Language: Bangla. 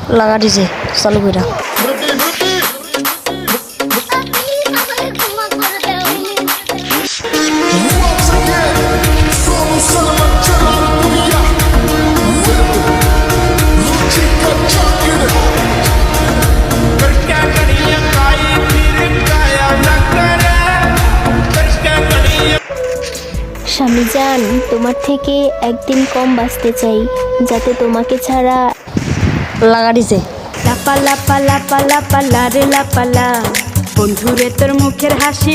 লাগা দিছে চালু কইরা। স্বামীজান, তোমার থেকে একদিন কম বাঁচতে চাই, যাতে তোমাকে ছাড়া। লাগা দিছে। লাপা লাপা লাপা লাপা লারে লাপালা, বন্ধুরে তোর মুখের হাসি